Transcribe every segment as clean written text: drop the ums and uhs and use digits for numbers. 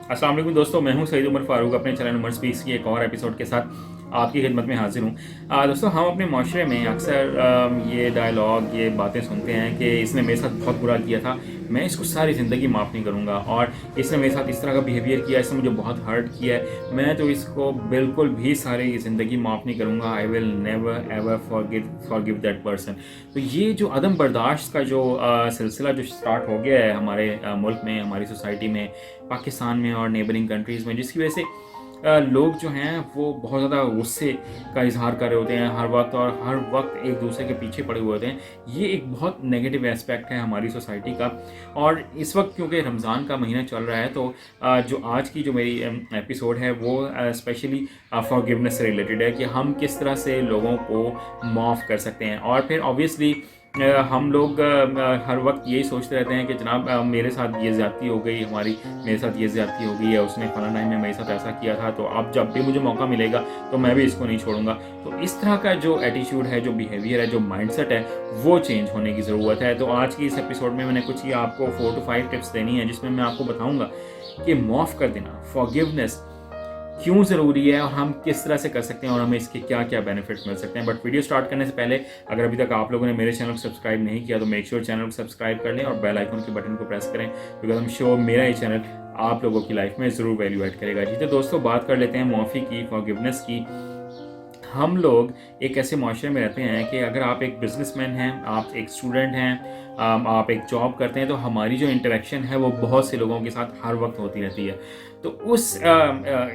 अस्सलाम वालेकुम दोस्तों, मैं हूं सईद उमर फारूक अपने चैनल उमर स्पीक्स की एक और एपिसोड के साथ आपकी खिदमत में हाजिर हूं। दोस्तों, हम अपने माशरे में अक्सर ये डायलॉग, ये बातें सुनते हैं कि इसने मेरे साथ बहुत बुरा किया था, मैं इसको सारी ज़िंदगी माफ़ नहीं करूँगा, और इसने मेरे साथ इस तरह का बिहेवियर किया, इसने मुझे बहुत हर्ट किया है, मैं तो इसको बिल्कुल भी सारी ज़िंदगी माफ़ नहीं करूँगा। I will never ever forgive that person. तो ये जो अदम बर्दाश्त का जो सिलसिला जो स्टार्ट हो गया है हमारे मुल्क में, हमारी सोसाइटी में, पाकिस्तान में और नेबरिंग कंट्रीज़ में, जिसकी वजह से लोग जो हैं वो बहुत ज़्यादा गुस्से का इजहार कर रहे होते हैं हर वक्त, और हर वक्त एक दूसरे के पीछे पड़े हुए होते हैं। ये एक बहुत नेगेटिव एस्पेक्ट है हमारी सोसाइटी का। और इस वक्त क्योंकि रमज़ान का महीना चल रहा है, तो जो आज की जो मेरी एपिसोड है वो स्पेशली फॉरगिवनेस से रिलेटेड है कि हम किस तरह से लोगों को माफ़ कर सकते हैं। और फिर ऑब्वियसली हम लोग हर वक्त यही सोचते रहते हैं कि जनाब मेरे साथ ये ज़्यादती हो गई, मेरे साथ ये ज़्यादती हो गई है, उसने फलां टाइम में मेरे साथ ऐसा किया था, तो अब जब भी मुझे मौका मिलेगा तो मैं भी इसको नहीं छोड़ूंगा। तो इस तरह का जो एटीट्यूड है, जो बिहेवियर है, जो माइंडसेट है, वो चेंज होने की ज़रूरत है। तो आज की इस एपिसोड में मैंने कुछ ये आपको 4 to 5 टिप्स देनी है, जिसमें मैं आपको बताऊँगा कि माफ़ कर देना, फॉरगिवनेस क्यों ज़रूरी है और हम किस तरह से कर सकते हैं और हमें इसके क्या क्या बेनिफिट्स मिल सकते हैं। बट वीडियो स्टार्ट करने से पहले अगर अभी तक आप लोगों ने मेरे चैनल को सब्सक्राइब नहीं किया तो मेक श्योर चैनल को सब्सक्राइब कर लें और बेल आइकन के बटन को प्रेस करें, बिकॉज हम श्योर मेरा ये चैनल आप लोगों की लाइफ में ज़रूर वैल्यू ऐड करेगा। जी तो दोस्तों, बात कर लेते हैं माफ़ी की, फॉरगिवनेस की। हम लोग एक ऐसे माशरे में रहते हैं कि अगर आप एक बिजनेसमैन हैं, आप एक स्टूडेंट हैं, आप एक जॉब करते हैं, तो हमारी जो इंटरेक्शन है वो बहुत से लोगों के साथ हर वक्त होती रहती है। तो उस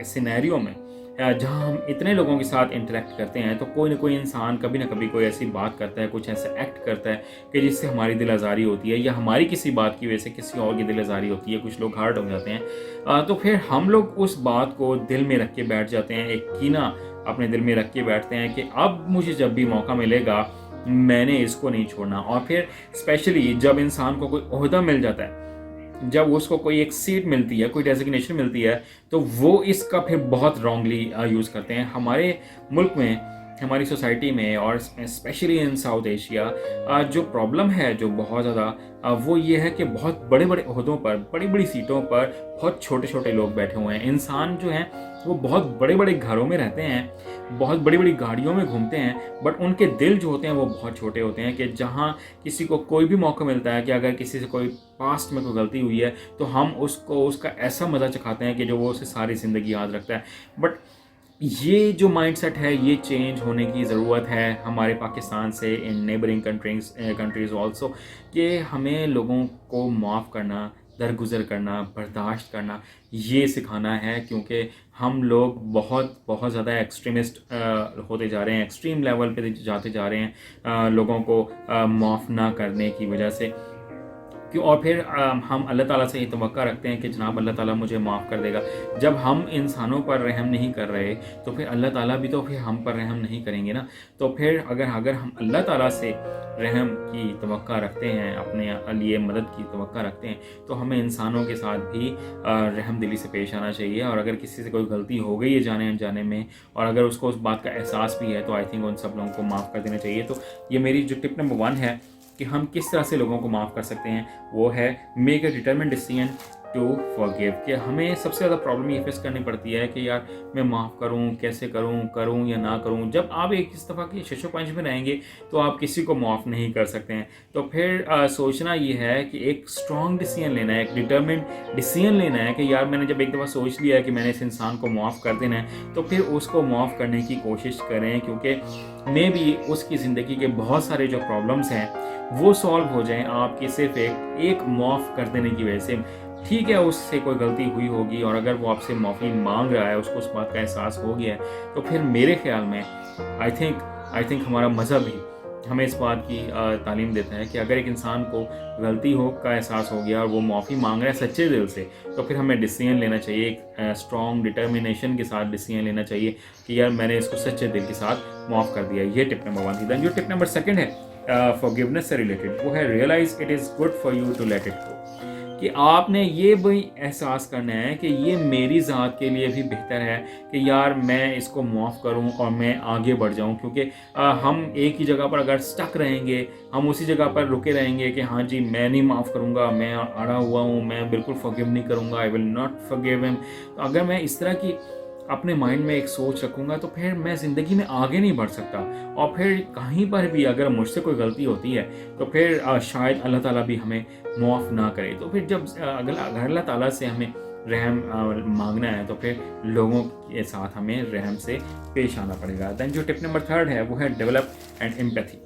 सिनेरियो में जहाँ हम इतने लोगों के साथ इंटरेक्ट करते हैं, तो कोई ना कोई इंसान कभी ना कभी कोई ऐसी बात करता है, कुछ ऐसा एक्ट करता है कि जिससे हमारी दिल आज़ारी होती है, या हमारी किसी बात की वजह से किसी और की दिल आज़ारी होती है, कुछ लोग हर्ट हो जाते हैं। तो फिर हम लोग उस बात को दिल में रख के बैठ जाते हैं, एक कीना अपने दिल में रख के बैठते हैं कि अब मुझे जब भी मौका मिलेगा मैंने इसको नहीं छोड़ना। और फिर स्पेशली जब इंसान को कोई ओहदा मिल जाता है, जब उसको कोई एक सीट मिलती है, कोई डेजिग्नेशन मिलती है, तो वो इसका फिर बहुत रॉन्गली यूज़ करते हैं। हमारे मुल्क में, हमारी सोसाइटी में, और स्पेशली इन साउथ एशिया जो प्रॉब्लम है जो बहुत ज़्यादा, वो ये है कि बहुत बड़े बड़े ओहदों पर, बड़ी बड़ी सीटों पर बहुत छोटे छोटे लोग बैठे हुए हैं। इंसान जो हैं वो बहुत बड़े बड़े घरों में रहते हैं, बहुत बड़ी बड़ी गाड़ियों में घूमते हैं, बट उनके दिल जो होते हैं वो बहुत छोटे होते हैं। कि जहाँ किसी को कोई भी मौका मिलता है कि अगर किसी से कोई पास्ट में कोई गलती हुई है, तो हम उसका ऐसा मज़ा चखाते हैं कि जो वो उसे सारी ज़िंदगी याद रखता है। बट ये जो माइंडसेट है, ये चेंज होने की ज़रूरत है हमारे पाकिस्तान से, इन नेबरिंग कंट्रीज़ ऑल्सो, कि हमें लोगों को माफ़ करना, दरगुजर करना, बर्दाश्त करना, ये सिखाना है। क्योंकि हम लोग बहुत बहुत ज़्यादा एक्सट्रीमिस्ट होते जा रहे हैं, एक्सट्रीम लेवल पे जाते जा रहे हैं लोगों को माफ़ ना करने की वजह से। क्यों? और फिर हम अल्लाह ताला से ये तवक्का रखते हैं कि जनाब अल्लाह ताला मुझे माफ़ कर देगा। जब हम इंसानों पर रहम नहीं कर रहे, तो फिर अल्लाह ताला भी तो फिर हम पर रहम नहीं करेंगे ना। तो फिर अगर हम अल्लाह ताला से रहम की तवक्का रखते हैं, अपने लिए मदद की तवक्का रखते हैं, तो हमें इंसानों के साथ भी रहम दिली से पेश आना चाहिए। और अगर किसी से कोई गलती हो गई है जाने अनजाने में, और अगर उसको उस बात का एहसास भी है, तो आई थिंक उन सब लोगों को माफ़ कर देना चाहिए। तो ये मेरी जो टिप नंबर 1 है कि हम किस तरह से लोगों को माफ़ कर सकते हैं, वो है make a determined decision to forgive. कि हमें सबसे ज़्यादा प्रॉब्लम ये फेस करनी पड़ती है कि यार मैं माफ़ करूं, कैसे करूं या ना करूं। जब आप एक इस दफ़ा की शशो पंच में रहेंगे तो आप किसी को माफ़ नहीं कर सकते हैं। तो फिर सोचना ये है कि एक स्ट्रॉन्ग डिसीजन लेना है, एक डिटरमिन्ड डिसीजन लेना है कि यार मैंने जब एक दफ़ा सोच लिया है कि मैंने इस इंसान को माफ़ कर देना है, तो फिर उसको माफ़ करने की कोशिश करें। क्योंकि मे बी उसकी ज़िंदगी के बहुत सारे जो प्रॉब्लम्स हैं वो सॉल्व हो जाएं आपकी सिर्फ एक माफ़ कर देने की वजह से। ठीक है, उससे कोई गलती हुई होगी, और अगर वो आपसे माफ़ी मांग रहा है, उसको उस बात का एहसास हो गया है, तो फिर मेरे ख्याल में आई थिंक हमारा मज़हब भी हमें इस बात की तालीम देता है कि अगर एक इंसान को गलती का एहसास हो गया और वो माफ़ी मांग रहा है सच्चे दिल से, तो फिर हमें डिसीजन लेना चाहिए, एक स्ट्रॉन्ग डिटर्मिनेशन के साथ डिसीजन लेना चाहिए कि यार मैंने इसको सच्चे दिल के साथ माफ़ कर दिया। ये टिप नंबर 1 थी। दैन जो टिप नंबर 2 है फॉरगिवनेस से रिलेटेड, वो है realise it is good for you to let it go. कि आपने ये भी एहसास करना है कि ये मेरी ज़ात के लिए भी बेहतर है कि यार मैं इसको माफ़ करूं और मैं आगे बढ़ जाऊं, क्योंकि हम एक ही जगह पर अगर स्टक रहेंगे, हम उसी जगह पर रुके रहेंगे कि हाँ जी मैं नहीं माफ़ करूंगा, मैं अड़ा हुआ हूं, मैं बिल्कुल फॉरगिव नहीं करूंगा, I will not forgive him. तो अगर मैं इस तरह की अपने माइंड में एक सोच रखूँगा तो फिर मैं ज़िंदगी में आगे नहीं बढ़ सकता। और फिर कहीं पर भी अगर मुझसे कोई गलती होती है तो फिर शायद अल्लाह ताला भी हमें मुआफ़ ना करे। तो फिर जब अगर अल्लाह ताला से हमें रहम मांगना है तो फिर लोगों के साथ हमें रहम से पेश आना पड़ेगा। दैन जो टिप नंबर 3 है वो है डेवलप एंड एम्पैथी,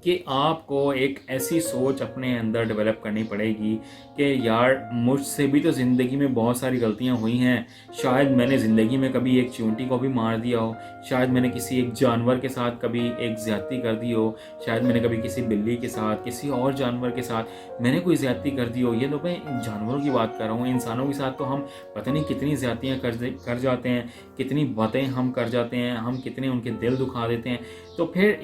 कि आपको एक ऐसी सोच अपने अंदर डेवलप करनी पड़ेगी कि यार मुझसे भी तो ज़िंदगी में बहुत सारी गलतियां हुई हैं। शायद मैंने ज़िंदगी में कभी एक चींटी को भी मार दिया हो, शायद मैंने किसी एक जानवर के साथ कभी एक ज़्यादती कर दी हो, शायद मैंने कभी किसी बिल्ली के साथ, किसी और जानवर के साथ मैंने कोई ज़्यादती कर दी हो। ये तो मैं जानवरों की बात कर रहा हूँ, इंसानों के साथ तो हम पता नहीं कितनी ज़्यादतियाँ कर जाते हैं, कितनी बातें हम कर जाते हैं, हम कितने उनके दिल दुखा देते हैं। तो फिर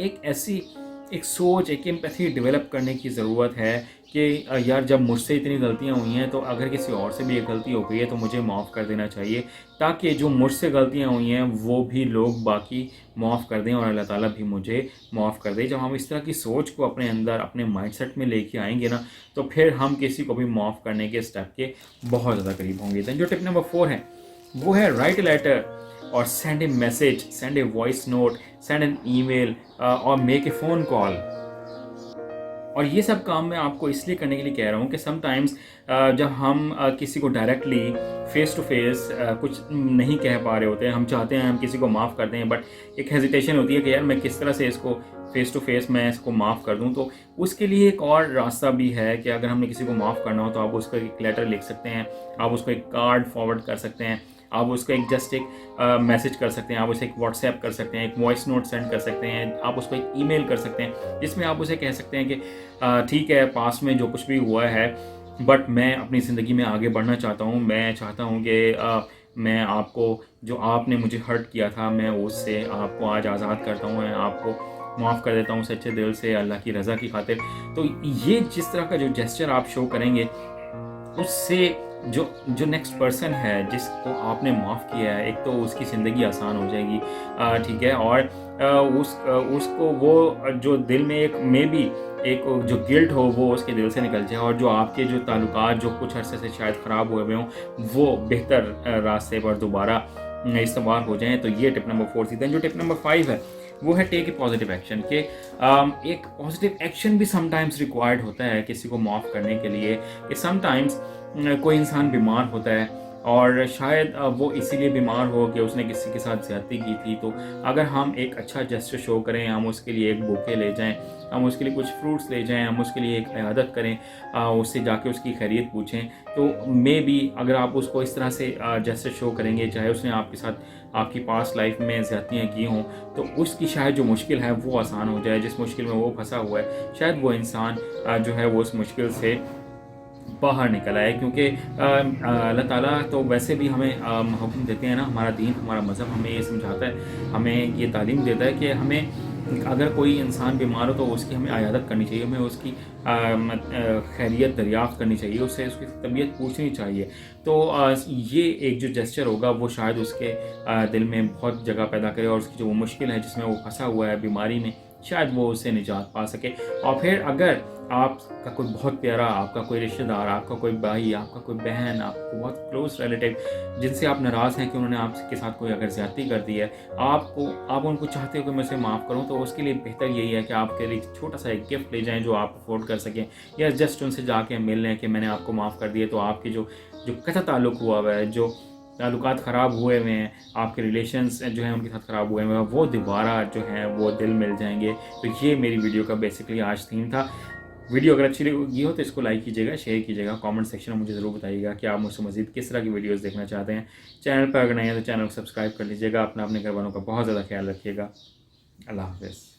एक सोच, एक एम्पैथी डेवलप करने की ज़रूरत है कि यार जब मुझसे इतनी गलतियाँ हुई हैं तो अगर किसी और से भी एक गलती हो गई है तो मुझे माफ़ कर देना चाहिए, ताकि जो मुझसे गलतियाँ हुई हैं वो भी लोग बाकी माफ़ कर दें और अल्लाह ताला भी मुझे माफ़ कर दे। जब हम इस तरह की सोच को अपने अंदर अपने माइंडसेट में लेके आएंगे ना तो फिर हम किसी को भी माफ़ करने के स्टेप के बहुत ज़्यादा करीब होंगे। दैन जो टिप नंबर 4 है वो है राइट लेटर और send A message, send a voice note, send an email और मेक ए फ़ोन कॉल। और ये सब काम मैं आपको इसलिए करने के लिए कह रहा हूँ कि समटाइम्स जब हम किसी को डायरेक्टली फेस टू फेस कुछ नहीं कह पा रहे होते हैं, हम चाहते हैं हम किसी को माफ़ कर दें, बट एक हेजिटेशन होती है कि यार मैं किस तरह से इसको फेस टू फेस मैं इसको माफ़ कर दूं। तो उसके लिए एक और रास्ता भी है कि अगर हमने किसी को माफ़ करना हो तो आप उसको एक लेटर लिख सकते हैं, आप उसको एक कार्ड फॉरवर्ड कर सकते हैं, आप उसको एक मैसेज कर सकते हैं, आप उसे एक व्हाट्सएप कर सकते हैं, एक वॉइस नोट सेंड कर सकते हैं, आप उसको एक ईमेल कर सकते हैं जिसमें आप उसे कह सकते हैं कि ठीक है पास्ट में जो कुछ भी हुआ है बट मैं अपनी ज़िंदगी में आगे बढ़ना चाहता हूँ। मैं चाहता हूँ कि मैं आपको, जो आपने मुझे हर्ट किया था, मैं उससे आपको आज आज़ाद करता हूँ, मैं आपको माफ़ कर देता हूँ सच्चे दिल से अल्लाह की रज़ा की खातिर। तो ये जिस तरह का जो जेस्चर आप शो करेंगे उससे जो नेक्स्ट पर्सन है जिसको आपने माफ़ किया है, एक तो उसकी ज़िंदगी आसान हो जाएगी, ठीक है, और उसको वो जो दिल में एक जो गिल्ट हो वो उसके दिल से निकल जाए, और जो आपके जो ताल्लुकात जो कुछ अरसे से शायद ख़राब हुए हुए हों वो बेहतर रास्ते पर दोबारा इस्तेमाल हो जाएं। तो ये टिप नंबर 4 थी। दैन जो टिप नंबर 5 है वो है टेक ए पॉजिटिव एक्शन, कि एक पॉजिटिव एक्शन भी समटाइम्स रिक्वायर्ड होता है किसी को माफ़ करने के लिए। कि समटाइम्स कोई इंसान बीमार होता है और शायद वो इसीलिए बीमार हो कि उसने किसी के साथ ज़्यादती की थी। तो अगर हम एक अच्छा जेस्चर शो करें, हम उसके लिए एक बुके ले जाएं, हम उसके लिए कुछ फ्रूट्स ले जाएं, हम उसके लिए एक इयादत करें, उससे जाके उसकी खैरियत पूछें, तो मे बी अगर आप उसको इस तरह से जेस्चर शो करेंगे, चाहे उसने आपके साथ आपकी पास्ट लाइफ में ज़्यादतियाँ की हों, तो उसकी शायद जो मुश्किल है वो आसान हो जाए। जिस मुश्किल में वो फंसा हुआ है शायद वो इंसान जो है वो उस मुश्किल से बाहर निकल आए। क्योंकि अल्लाह ताला तो वैसे भी हमें हुक्म देते हैं ना, हमारा दीन, हमारा मज़हब हमें ये समझाता है, हमें ये तालीम देता है कि हमें अगर कोई इंसान बीमार हो तो उसकी हमें इयादत करनी चाहिए, हमें उसकी खैरियत दरियाफ़्त करनी चाहिए, उससे उसकी तबीयत पूछनी चाहिए। तो ये एक जो जेस्चर होगा वो शायद उसके दिल में बहुत जगह पैदा करे और उसकी जो वो मुश्किल है जिसमें वो फंसा हुआ है बीमारी में, शायद वो उससे निजात पा सके। और फिर अगर आपका कोई बहुत प्यारा, आपका कोई रिश्तेदार, आपका कोई भाई, आपका कोई बहन, आपको बहुत क्लोज रिलेटिव जिनसे आप नाराज़ हैं कि उन्होंने आपके साथ कोई अगर ज़्यादती कर दी है, आप उनको चाहते हो कि मैं उसे माफ़ करूं, तो उसके लिए बेहतर यही है कि आपके लिए छोटा सा एक गिफ्ट ले जाएं जो आप अफोर्ड कर सकें, या जस्ट उनसे जाके मिल लें कि मैंने आपको माफ़ कर दिया। तो आपकी जो कथा ताल्लुक़ हुआ हुआ है, जो ताल्लुकात ख़राब हुए हुए हैं, आपके रिलेशंस जो हैं उनके साथ ख़राब हुए हुए हैं, वो दोबारा जो हैं वो दिल मिल जाएंगे। तो ये मेरी वीडियो का बेसिकली आज थीम था। वीडियो अगर अच्छी लगी हो तो इसको लाइक कीजिएगा, शेयर कीजिएगा, कमेंट सेक्शन में मुझे ज़रूर बताइएगा कि आप मुझसे मज़ीद किस तरह की वीडियोस देखना चाहते हैं। चैनल पर अगर नहीं है तो चैनल को सब्सक्राइब कर लीजिएगा। अपने घर वालों का बहुत ज़्यादा ख्याल रखिएगा। अल्लाह हाफ़िज़।